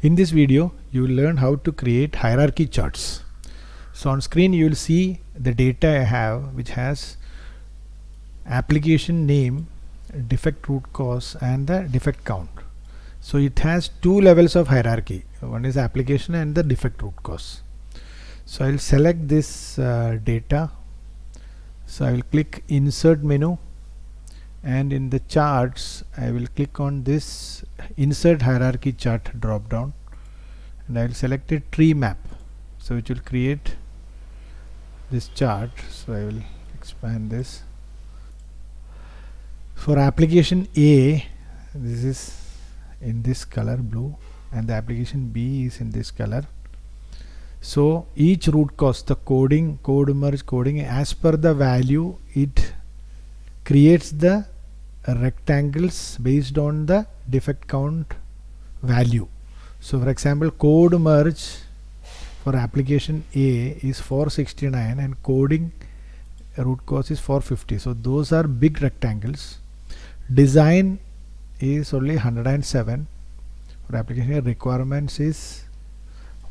In this video, you will learn how to create hierarchy charts. So on screen you will see the data I have, which has application name, defect root cause and the defect count. So it has two levels of hierarchy. One is application and the defect root cause. So I will select this data. So I will click insert menu, and in the charts I will click on this insert hierarchy chart drop down, and I will select a tree map, so which will create this chart. So I will expand this. For application A, this is in this color blue, and the application B is in this color. So each root cause, the coding, code merge coding, as per the value it creates the rectangles based on the defect count value. So for example, code merge for application A is 469 and coding root cause is 450. So those are big rectangles. Design is only 107. For application A, requirements is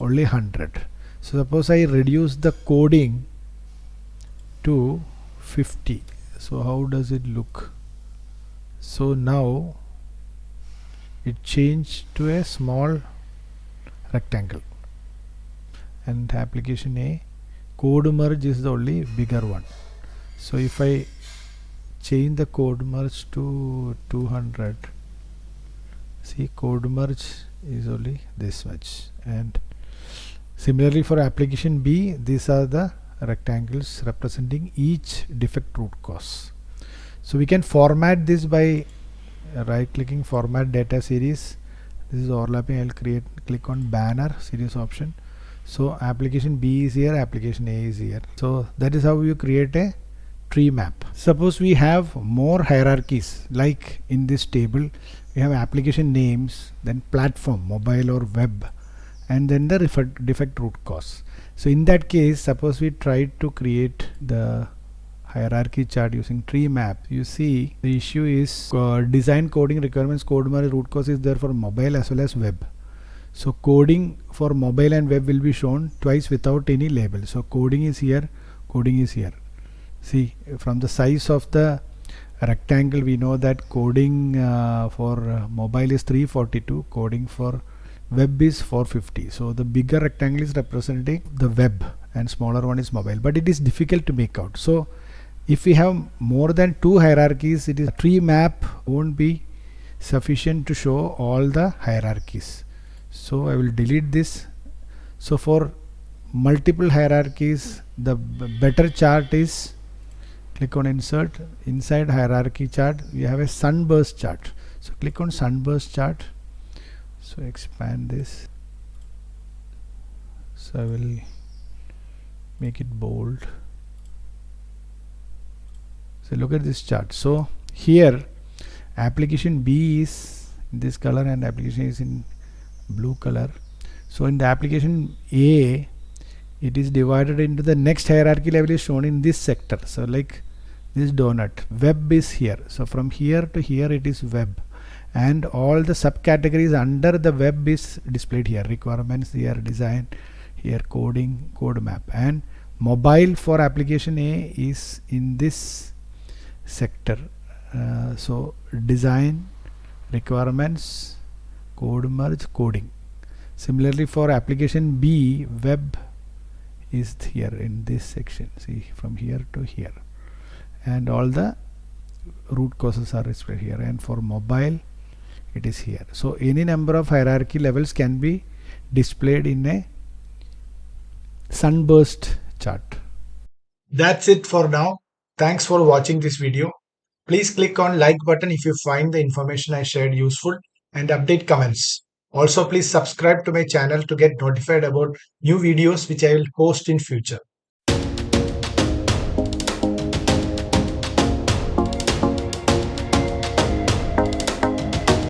only 100. So suppose I reduce the coding to 50. So how does it look? So now it changed to a small rectangle, and application A, code merge is the only bigger one. So if I change the code merge to 200, see, code merge is only this much. And similarly for application B, these are the rectangles representing each defect root cause. So we can format this by right clicking format data series. This is overlapping. I will click on banner series option. So application B is here, application A is here. So that is how you create a tree map. Suppose we have more hierarchies, like in this table we have application names, then platform, mobile or web, and then the defect root cause. So in that case, suppose we try to create the hierarchy chart using tree map. You see the issue is design, coding, requirements, code merge, root cause is there for mobile as well as web. So coding for mobile and web will be shown twice without any label. So coding is here, coding is here. See, from the size of the rectangle we know that coding for mobile is 342, coding for web is 450. So the bigger rectangle is representing the web and smaller one is mobile, but it is difficult to make out. So if we have more than two hierarchies, it is tree map won't be sufficient to show all the hierarchies. So I will delete this. So for multiple hierarchies, the better chart is, click on insert, inside hierarchy chart we have a sunburst chart. So click on sunburst chart. So expand this. So I will make it bold. So look at this chart. So here application B is in this color and application A is in blue color. So in the application A, it is divided into the next hierarchy level is shown in this sector. So like this donut, web is here. So from here to here it is web, and all the subcategories under the web is displayed here. Requirements here, design here, coding, code map, and mobile for application A is in this sector. So design, requirements, code merge, coding. Similarly for application B, web is here in this section. See, from here to here, and all the root causes are displayed here, and for mobile it is here. So any number of hierarchy levels can be displayed in a sunburst chart. That's it for now. Thanks for watching this video. Please click on like button if you find the information I shared useful, and update comments. Also please subscribe to my channel to get notified about new videos which I will post in future.